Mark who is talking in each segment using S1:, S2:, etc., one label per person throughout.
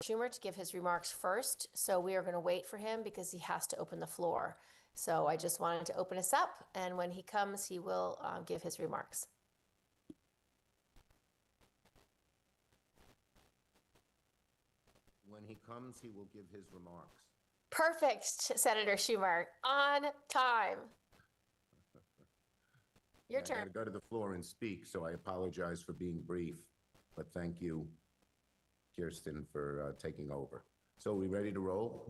S1: Schumer to give his remarks first. So we are going to wait for him because he has to open the floor. So I just wanted to open us up, and when he comes, he will give his remarks.
S2: When he comes, he will give his remarks.
S1: Perfect, Senator Schumer, on time. Your turn.
S2: I got to go to the floor and speak, so I apologize for being brief, but thank you, Kirsten, for taking over. So are we ready to roll?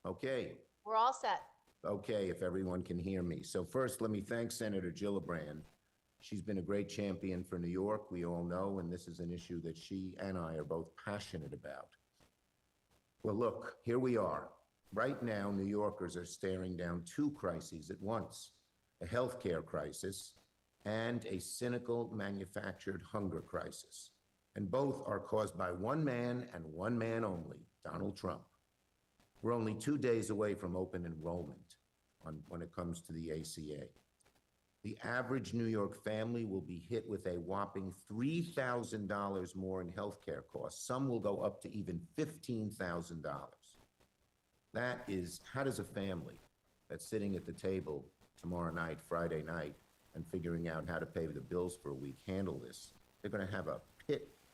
S2: Okay.
S1: We're all set.
S2: Okay, if everyone can hear me. So first, let me thank Senator Gillibrand. She's been a great champion for New York, we all know, and this is an issue that she and I are both passionate about. Well, look, here we are. Right now, New Yorkers are staring down two crises at once: a healthcare crisis and a cynical manufactured hunger crisis. And both are caused by one man and one man only, Donald Trump. We're only 2 days away from open enrollment when it comes to the ACA. The average New York family will be hit with a whopping $3,000 more in healthcare costs. Some will go up to even $15,000. That is, how does a family that's sitting at the table tomorrow night, Friday night, and figuring out how to pay the bills for a week handle this? They're going to have a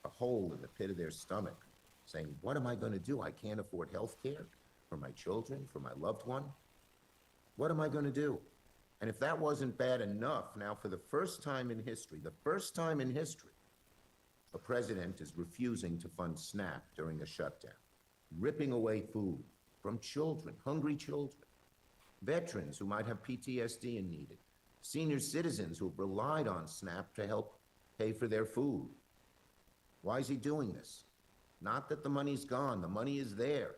S2: hole in the pit of their stomach, saying, what am I going to do? I can't afford health care for my children, for my loved one. What am I going to do? And if that wasn't bad enough, now for the first time in history, a president is refusing to fund SNAP during a shutdown, ripping away food from children, hungry children, veterans who might have PTSD and need it, senior citizens who have relied on SNAP to help pay for their food. Why is he doing this? Not that the money's gone, the money is there.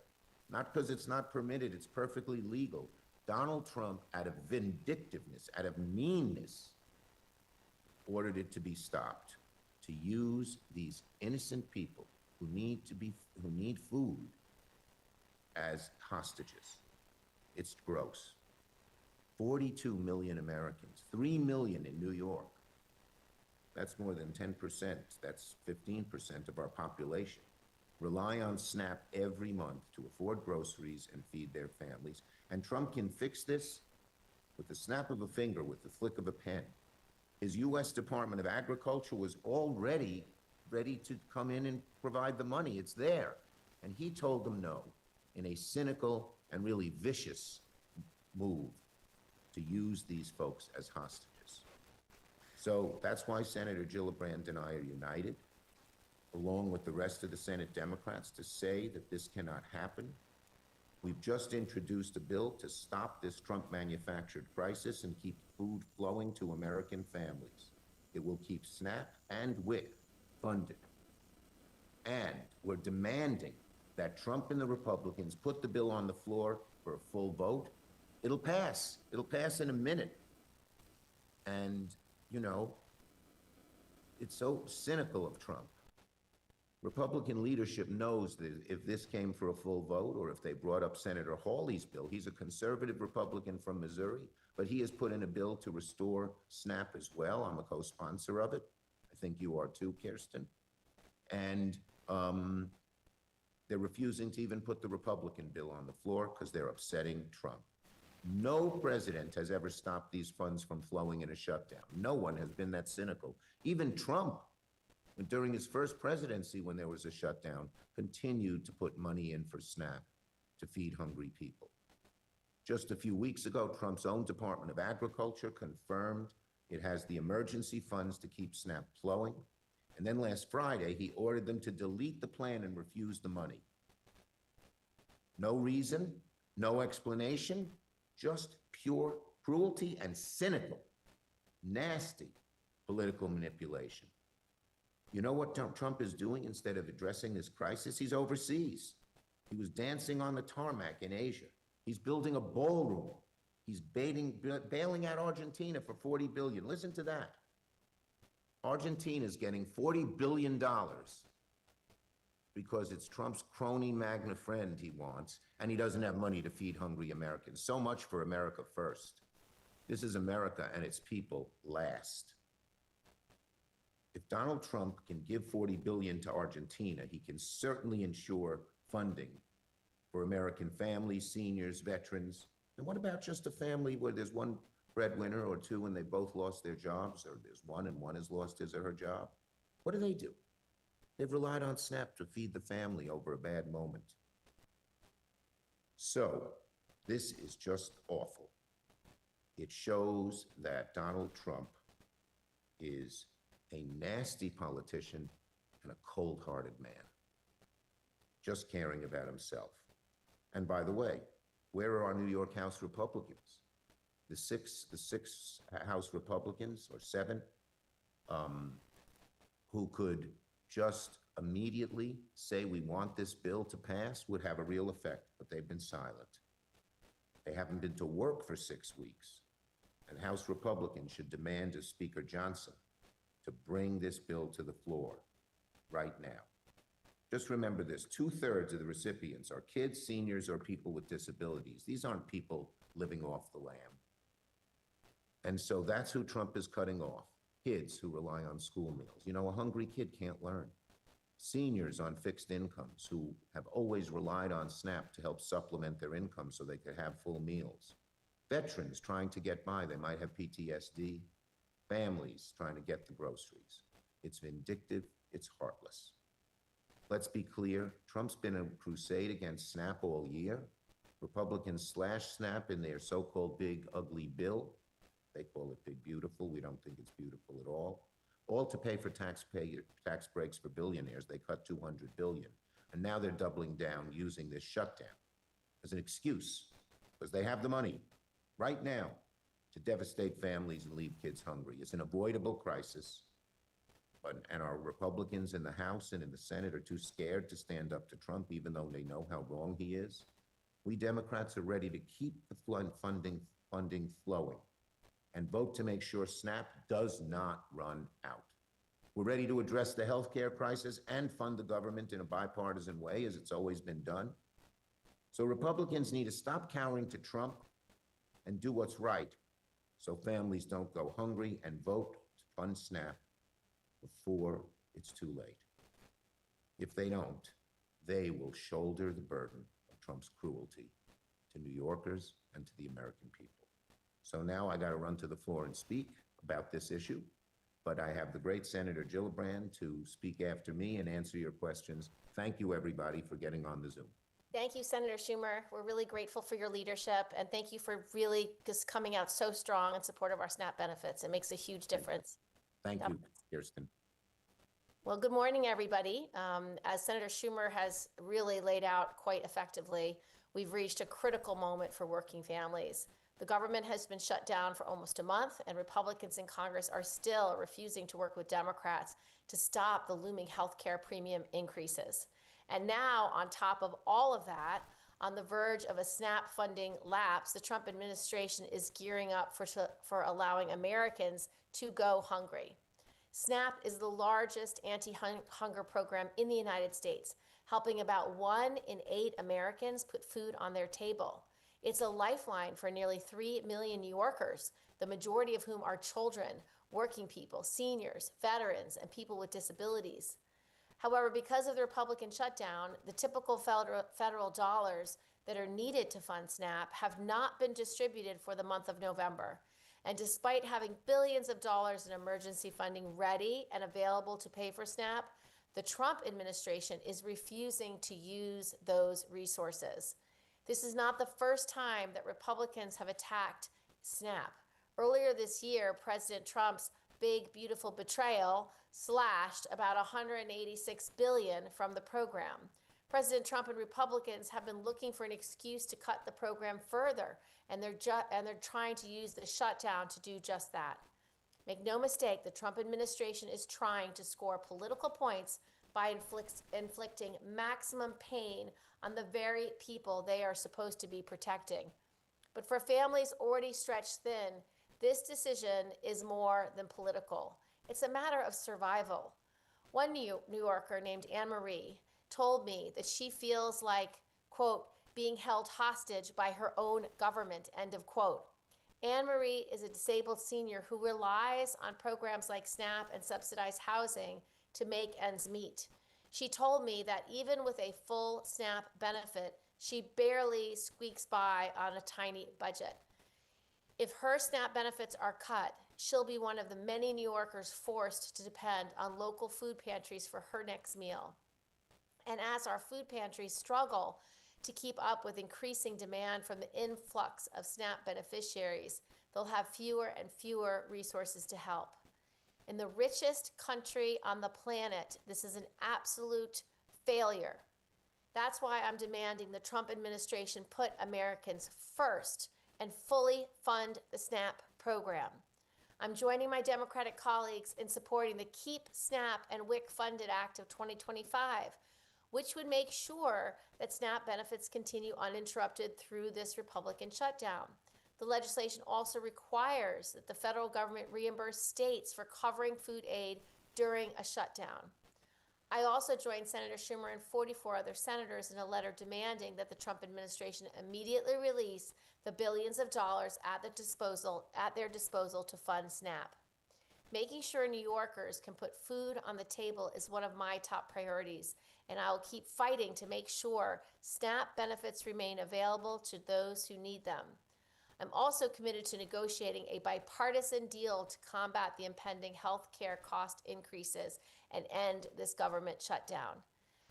S2: Not because it's not permitted, it's perfectly legal. Donald Trump, out of vindictiveness, out of meanness, ordered it to be stopped, to use these innocent people who need food as hostages. It's gross. 42 million Americans, 3 million in New York. That's more than 10%. That's 15% of our population. Rely on SNAP every month to afford groceries and feed their families. And Trump can fix this with the snap of a finger, with the flick of a pen. His U.S. Department of Agriculture was already ready to come in and provide the money. It's there. And he told them no, in a cynical and really vicious move to use these folks as hostages. So that's why Senator Gillibrand and I are united, along with the rest of the Senate Democrats, to say that this cannot happen. We've just introduced a bill to stop this Trump-manufactured crisis and keep food flowing to American families. It will keep SNAP and WIC funded. And we're demanding that Trump and the Republicans put the bill on the floor for a full vote. It'll pass. It'll pass in a minute. And, you know, it's so cynical of Trump. Republican leadership knows that if this came for a full vote, or if they brought up Senator Hawley's bill, he's a conservative Republican from Missouri, but he has put in a bill to restore SNAP as well. I'm a co-sponsor of it. I think you are too, Kirsten. And they're refusing to even put the Republican bill on the floor because they're upsetting Trump. No president has ever stopped these funds from flowing in a shutdown. No one has been that cynical. Even Trump, during his first presidency, when there was a shutdown, continued to put money in for SNAP to feed hungry people. Just a few weeks ago, Trump's own Department of Agriculture confirmed it has the emergency funds to keep SNAP flowing. And then last Friday, he ordered them to delete the plan and refuse the money. No reason, no explanation, just pure cruelty and cynical, nasty political manipulation. You know what Trump is doing instead of addressing this crisis? He's overseas. He was dancing on the tarmac in Asia. He's building a ballroom. He's bailing out Argentina for $40 billion. Listen to that. Argentina's getting $40 billion because it's Trump's crony magna friend he wants, and he doesn't have money to feed hungry Americans. So much for America first. This is America and its people last. If Donald Trump can give $40 billion to Argentina, he can certainly ensure funding for American families, seniors, veterans. And what about just a family where there's one breadwinner or two and they both lost their jobs, or there's one and one has lost his or her job? What do? They've relied on SNAP to feed the family over a bad moment. So this is just awful. It shows that Donald Trump is a nasty politician and a cold-hearted man, just caring about himself. And by the way, where are our New York House Republicans? The six House Republicans, or seven, who could just immediately say we want this bill to pass, would have a real effect, but they've been silent. They haven't been to work for 6 weeks. And House Republicans should demand of Speaker Johnson to bring this bill to the floor right now. Just remember this, 2/3 of the recipients are kids, seniors, or people with disabilities. These aren't people living off the lam. And so that's who Trump is cutting off, kids who rely on school meals. You know, a hungry kid can't learn. Seniors on fixed incomes who have always relied on SNAP to help supplement their income so they could have full meals. Veterans trying to get by, they might have PTSD. Families trying to get the groceries. It's vindictive, it's heartless. Let's be clear, Trump's been a crusade against SNAP all year. Republicans slashed SNAP in their so-called big ugly bill. They call it big beautiful. We don't think it's beautiful at all to pay for tax breaks for billionaires. They cut $200 billion. And now they're doubling down using this shutdown as an excuse, because they have the money right now to devastate families and leave kids hungry. It's an avoidable crisis, and our Republicans in the House and in the Senate are too scared to stand up to Trump, even though they know how wrong he is. We Democrats are ready to keep the funding flowing and vote to make sure SNAP does not run out. We're ready to address the healthcare crisis and fund the government in a bipartisan way, as it's always been done. So Republicans need to stop cowering to Trump and do what's right so families don't go hungry, and vote to fund SNAP before it's too late. If they don't, they will shoulder the burden of Trump's cruelty to New Yorkers and to the American people. So now I got to run to the floor and speak about this issue, but I have the great Senator Gillibrand to speak after me and answer your questions. Thank you, everybody, for getting on the Zoom.
S1: Thank you, Senator Schumer. We're really grateful for your leadership, and thank you for really just coming out so strong in support of our SNAP benefits. It makes a huge difference.
S2: Thank you, Kirsten.
S1: Well, good morning, everybody. As Senator Schumer has really laid out quite effectively, we've reached a critical moment for working families. The government has been shut down for almost a month, and Republicans in Congress are still refusing to work with Democrats to stop the looming healthcare premium increases. And now, on top of all of that, on the verge of a SNAP funding lapse, the Trump administration is gearing up for allowing Americans to go hungry. SNAP is the largest anti-hunger program in the United States, helping about 1 in 8 Americans put food on their table. It's a lifeline for nearly 3 million New Yorkers, the majority of whom are children, working people, seniors, veterans, and people with disabilities. However, because of the Republican shutdown, the typical federal dollars that are needed to fund SNAP have not been distributed for the month of November. And despite having billions of dollars in emergency funding ready and available to pay for SNAP, the Trump administration is refusing to use those resources. This is not the first time that Republicans have attacked SNAP. Earlier this year, President Trump's big, beautiful betrayal slashed about $186 billion from the program. President Trump and Republicans have been looking for an excuse to cut the program further, and they're trying to use the shutdown to do just that. Make no mistake, the Trump administration is trying to score political points by inflicting maximum pain on the very people they are supposed to be protecting. But for families already stretched thin, this decision is more than political. It's a matter of survival. One New Yorker named Anne Marie told me that she feels like, quote, being held hostage by her own government, end of quote. Anne Marie is a disabled senior who relies on programs like SNAP and subsidized housing to make ends meet. She told me that even with a full SNAP benefit, she barely squeaks by on a tiny budget. If her SNAP benefits are cut, she'll be one of the many New Yorkers forced to depend on local food pantries for her next meal. And as our food pantries struggle to keep up with increasing demand from the influx of SNAP beneficiaries, they'll have fewer and fewer resources to help. In the richest country on the planet, this is an absolute failure. That's why I'm demanding the Trump administration put Americans first and fully fund the SNAP program. I'm joining my Democratic colleagues in supporting the Keep SNAP and WIC Funded Act of 2025, which would make sure that SNAP benefits continue uninterrupted through this Republican shutdown. The legislation also requires that the federal government reimburse states for covering food aid during a shutdown. I also joined Senator Schumer and 44 other senators in a letter demanding that the Trump administration immediately release the billions of dollars at their disposal to fund SNAP. Making sure New Yorkers can put food on the table is one of my top priorities, and I will keep fighting to make sure SNAP benefits remain available to those who need them. I'm also committed to negotiating a bipartisan deal to combat the impending health care cost increases and end this government shutdown.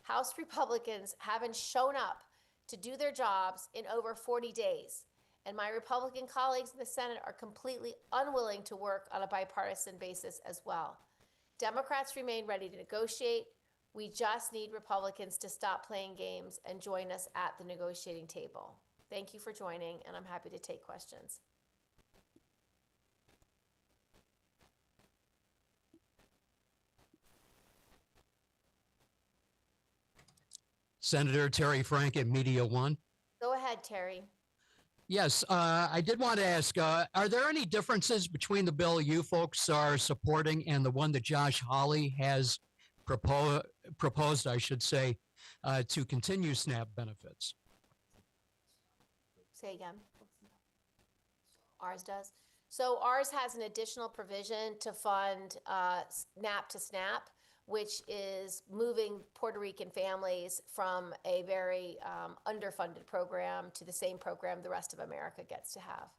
S1: House Republicans haven't shown up to do their jobs in over 40 days, and my Republican colleagues in the Senate are completely unwilling to work on a bipartisan basis as well. Democrats remain ready to negotiate. We just need Republicans to stop playing games and join us at the negotiating table. Thank you for joining, and I'm happy to take questions.
S3: Senator Terry Frank at Media One.
S1: Go ahead, Terry.
S3: Yes, I did want to ask, are there any differences between the bill you folks are supporting and the one that Josh Hawley has proposed, I should say, to continue SNAP benefits?
S1: Say again. Ours does. So ours has an additional provision to fund SNAP to SNAP, which is moving Puerto Rican families from a very underfunded program to the same program the rest of America gets to have.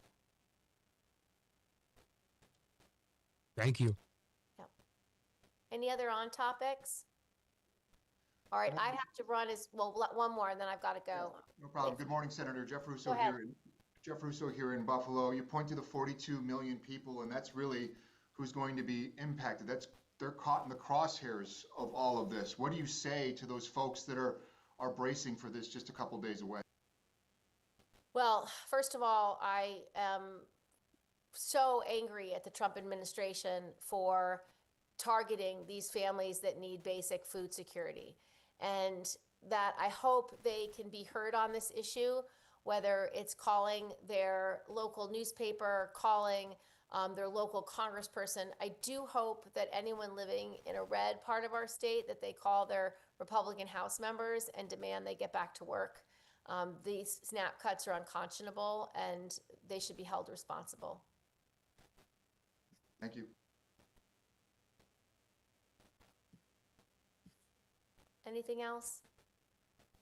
S3: Thank you.
S1: Yep. Any other on topics? All right, I have to run as well. One more, and then I've got to go.
S4: No problem. Good morning, Senator. Jeff Russo
S1: Go ahead.
S4: here in Buffalo. You point to the 42 million people, and that's really who's going to be impacted. They're caught in the crosshairs of all of this. What do you say to those folks that are bracing for this just a couple days away?
S1: Well, first of all, I am so angry at the Trump administration for targeting these families that need basic food security, and that I hope they can be heard on this issue, whether it's calling their local newspaper, calling their local congressperson. I do hope that anyone living in a red part of our state, that they call their Republican House members and demand they get back to work. These SNAP cuts are unconscionable, and they should be held responsible.
S4: Thank you.
S1: Anything else?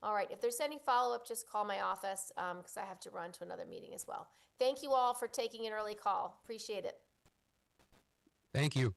S1: All right, if there's any follow-up, just call my office because I have to run to another meeting as well. Thank you all for taking an early call. Appreciate it.
S3: Thank you.